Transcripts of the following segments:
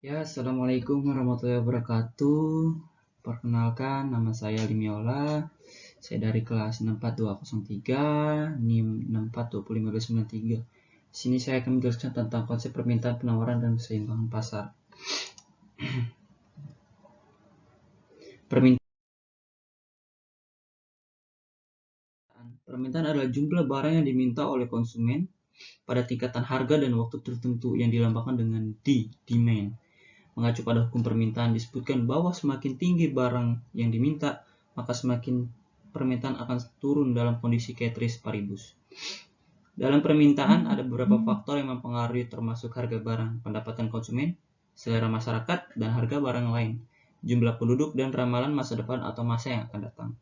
Ya, Assalamualaikum warahmatullahi wabarakatuh. Perkenalkan, nama saya Limiola. Saya dari kelas 64203, NIM 642593. Di sini saya akan menjelaskan tentang konsep permintaan, penawaran, dan keseimbangan pasar. Permintaan adalah jumlah barang yang diminta oleh konsumen pada tingkatan harga dan waktu tertentu yang dilambangkan dengan demand. Mengacu pada hukum permintaan disebutkan bahwa semakin tinggi barang yang diminta, maka semakin permintaan akan turun dalam kondisi ceteris paribus. Dalam permintaan ada beberapa faktor yang mempengaruhi, termasuk harga barang, pendapatan konsumen, selera masyarakat, dan harga barang lain, jumlah penduduk, dan ramalan masa depan atau masa yang akan datang.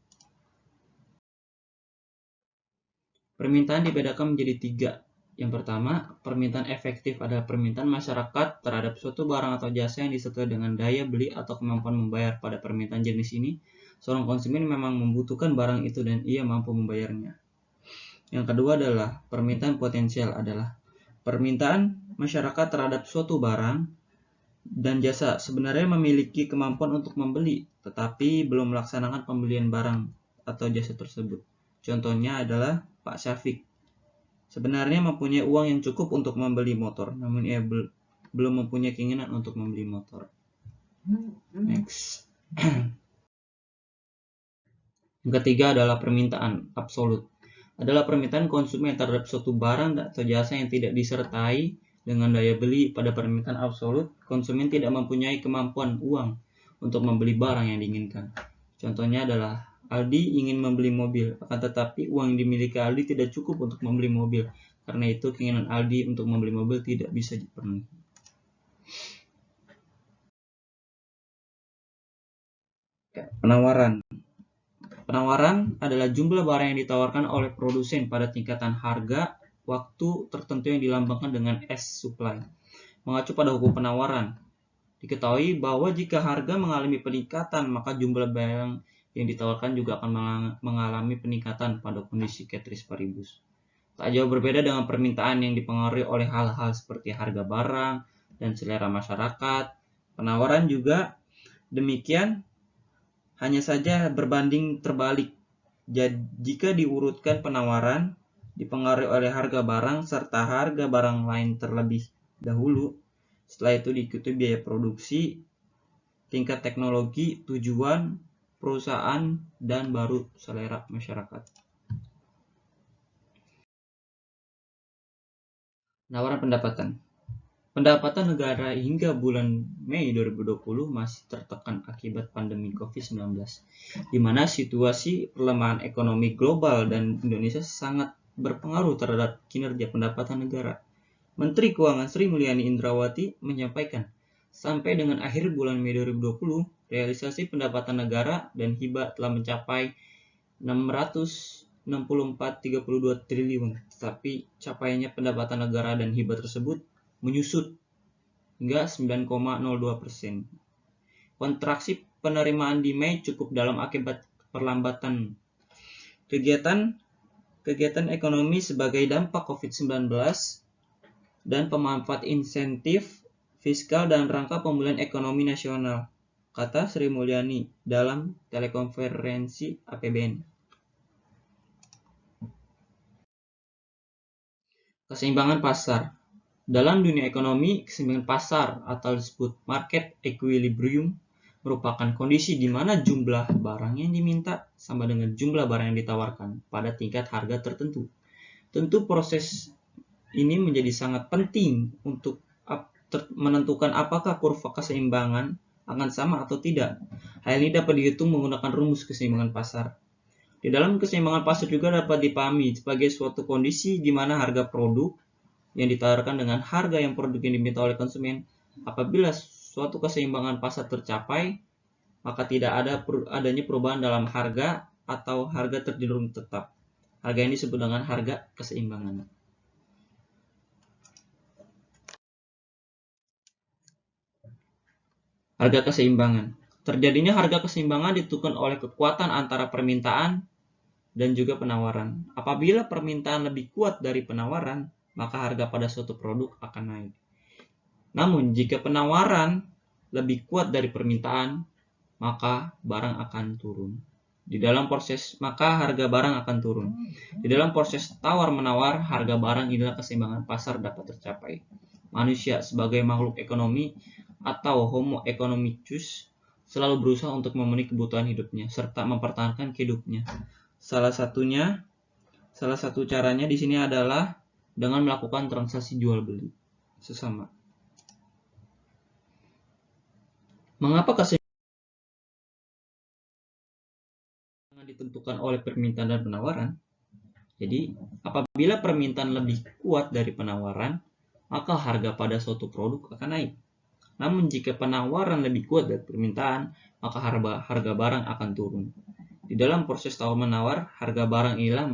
Permintaan dibedakan menjadi 3. Yang pertama, permintaan efektif adalah permintaan masyarakat terhadap suatu barang atau jasa yang disertai dengan daya beli atau kemampuan membayar. Pada permintaan jenis ini, seorang konsumen memang membutuhkan barang itu dan ia mampu membayarnya. Yang kedua adalah permintaan potensial, adalah permintaan masyarakat terhadap suatu barang dan jasa sebenarnya memiliki kemampuan untuk membeli, tetapi belum melaksanakan pembelian barang atau jasa tersebut. Contohnya adalah Pak Syafiq. Sebenarnya mempunyai uang yang cukup untuk membeli motor, namun ia belum mempunyai keinginan untuk membeli motor. Next. Yang ketiga adalah permintaan absolut. Adalah permintaan konsumen terhadap suatu barang atau jasa yang tidak disertai dengan daya beli. Pada permintaan absolut, konsumen tidak mempunyai kemampuan uang untuk membeli barang yang diinginkan. Contohnya adalah Aldi ingin membeli mobil, akan tetapi uang yang dimiliki Aldi tidak cukup untuk membeli mobil. Karena itu keinginan Aldi untuk membeli mobil tidak bisa dipenuhi. Penawaran. Penawaran adalah jumlah barang yang ditawarkan oleh produsen pada tingkatan harga waktu tertentu yang dilambangkan dengan S supply. Mengacu pada hukum penawaran, diketahui bahwa jika harga mengalami peningkatan, maka jumlah barang yang ditawarkan juga akan mengalami peningkatan pada kondisi ceteris paribus. Tak jauh berbeda dengan permintaan yang dipengaruhi oleh hal-hal seperti harga barang dan selera masyarakat. Penawaran juga demikian, hanya saja berbanding terbalik. Jika diurutkan, penawaran dipengaruhi oleh harga barang serta harga barang lain terlebih dahulu. Setelah itu diikuti biaya produksi, tingkat teknologi, tujuan perusahaan, dan baru selera masyarakat. Penawaran pendapatan. Pendapatan negara hingga bulan Mei 2020 masih tertekan akibat pandemi COVID-19, di mana situasi pelemahan ekonomi global dan Indonesia sangat berpengaruh terhadap kinerja pendapatan negara. Menteri Keuangan Sri Mulyani Indrawati menyampaikan, sampai dengan akhir bulan Mei 2020, realisasi pendapatan negara dan hibah telah mencapai 664,32 triliun, tetapi capaiannya pendapatan negara dan hibah tersebut menyusut hingga 9,02%. Kontraksi penerimaan di Mei cukup dalam akibat perlambatan kegiatan ekonomi sebagai dampak COVID-19 dan pemanfaat insentif fiskal dan rangka pemulihan ekonomi nasional, kata Sri Mulyani dalam telekonferensi APBN. Keseimbangan pasar. Dalam dunia ekonomi, keseimbangan pasar atau disebut market equilibrium merupakan kondisi di mana jumlah barang yang diminta sama dengan jumlah barang yang ditawarkan pada tingkat harga tertentu. Tentu proses ini menjadi sangat penting untuk menentukan apakah kurva keseimbangan akan sama atau tidak. Hal ini dapat dihitung menggunakan rumus keseimbangan pasar. Di dalam keseimbangan pasar juga dapat dipahami sebagai suatu kondisi di mana harga produk yang ditawarkan dengan harga yang produk yang diminta oleh konsumen. Apabila suatu keseimbangan pasar tercapai, maka tidak adanya perubahan dalam harga atau harga cenderung tetap. Harga ini disebut dengan harga keseimbangan. Harga keseimbangan. Terjadinya harga keseimbangan ditentukan oleh kekuatan antara permintaan dan juga penawaran. Apabila permintaan lebih kuat dari penawaran, maka harga pada suatu produk akan naik. Namun, jika penawaran lebih kuat dari permintaan, maka barang akan turun. Maka harga barang akan turun. Di dalam proses tawar-menawar, harga barang inilah keseimbangan pasar dapat tercapai. Manusia sebagai makhluk ekonomi atau Homo economicus selalu berusaha untuk memenuhi kebutuhan hidupnya serta mempertahankan hidupnya. Salah satu caranya di sini adalah dengan melakukan transaksi jual beli sesama. Mengapa keseimbangan ditentukan oleh permintaan dan penawaran? Jadi, apabila permintaan lebih kuat dari penawaran, maka harga pada suatu produk akan naik. Namun jika penawaran lebih kuat dari permintaan, maka harga barang akan turun. Di dalam proses tawar-menawar, harga barang inilah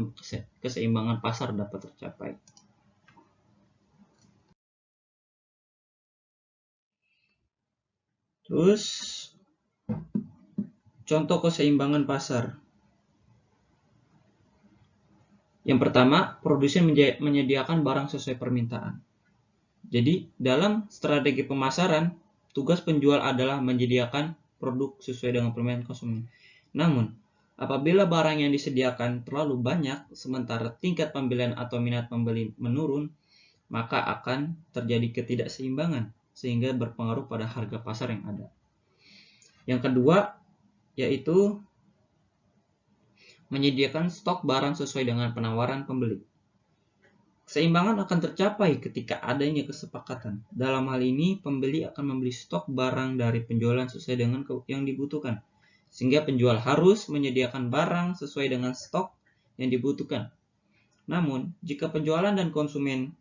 keseimbangan pasar dapat tercapai. Terus, contoh keseimbangan pasar. Yang pertama, produsen menyediakan barang sesuai permintaan. Jadi, dalam strategi pemasaran, tugas penjual adalah menyediakan produk sesuai dengan permintaan konsumen. Namun, apabila barang yang disediakan terlalu banyak, sementara tingkat pembelian atau minat pembeli menurun, maka akan terjadi ketidakseimbangan, sehingga berpengaruh pada harga pasar yang ada. Yang kedua, yaitu menyediakan stok barang sesuai dengan penawaran pembeli. Keseimbangan akan tercapai ketika adanya kesepakatan. Dalam hal ini, pembeli akan membeli stok barang dari penjualan sesuai dengan yang dibutuhkan, sehingga penjual harus menyediakan barang sesuai dengan stok yang dibutuhkan. Namun, jika penjualan dan konsumen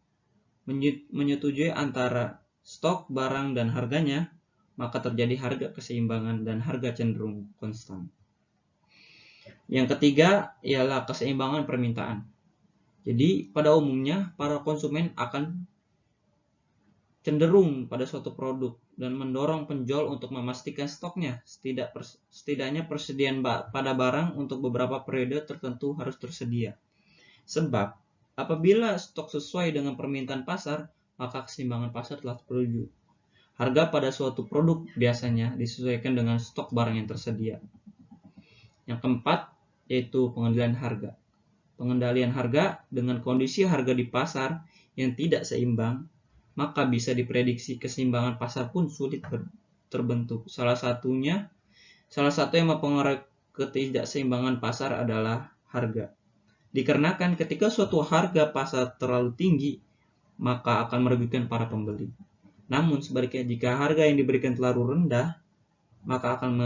menyetujui antara stok barang dan harganya, maka terjadi harga keseimbangan dan harga cenderung konstan. Yang ketiga ialah keseimbangan permintaan. Jadi, pada umumnya, para konsumen akan cenderung pada suatu produk dan mendorong penjual untuk memastikan stoknya. Setidaknya persediaan pada barang untuk beberapa periode tertentu harus tersedia. Sebab, apabila stok sesuai dengan permintaan pasar, maka keseimbangan pasar telah terwujud. Harga pada suatu produk biasanya disesuaikan dengan stok barang yang tersedia. Yang keempat, yaitu pengendalian harga. Pengendalian harga dengan kondisi harga di pasar yang tidak seimbang, maka bisa diprediksi keseimbangan pasar pun sulit terbentuk. Salah satu yang mempengaruhi ketidakseimbangan pasar adalah harga. Dikarenakan ketika suatu harga pasar terlalu tinggi, maka akan merugikan para pembeli. Namun sebaliknya, jika harga yang diberikan terlalu rendah, maka akan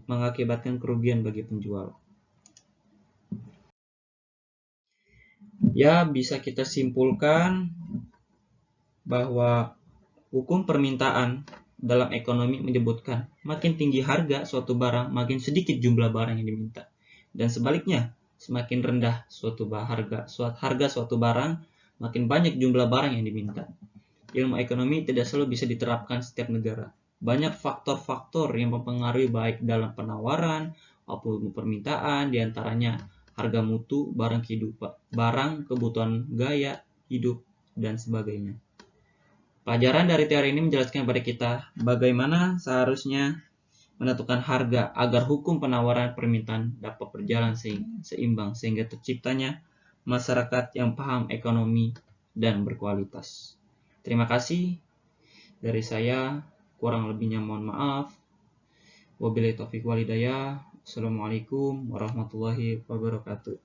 mengakibatkan kerugian bagi penjual. Ya, bisa kita simpulkan bahwa hukum permintaan dalam ekonomi menyebutkan makin tinggi harga suatu barang, makin sedikit jumlah barang yang diminta. Dan sebaliknya, semakin rendah harga suatu barang, makin banyak jumlah barang yang diminta. Ilmu ekonomi tidak selalu bisa diterapkan setiap negara. Banyak faktor-faktor yang mempengaruhi baik dalam penawaran maupun permintaan, diantaranya harga mutu, barang kebutuhan gaya hidup, dan sebagainya. Pelajaran dari teori ini menjelaskan kepada kita bagaimana seharusnya menentukan harga agar hukum penawaran permintaan dapat berjalan seimbang sehingga terciptanya masyarakat yang paham ekonomi dan berkualitas. Terima kasih dari saya, kurang lebihnya mohon maaf. Wabillahi taufiq wal hidayah. Assalamualaikum warahmatullahi wabarakatuh.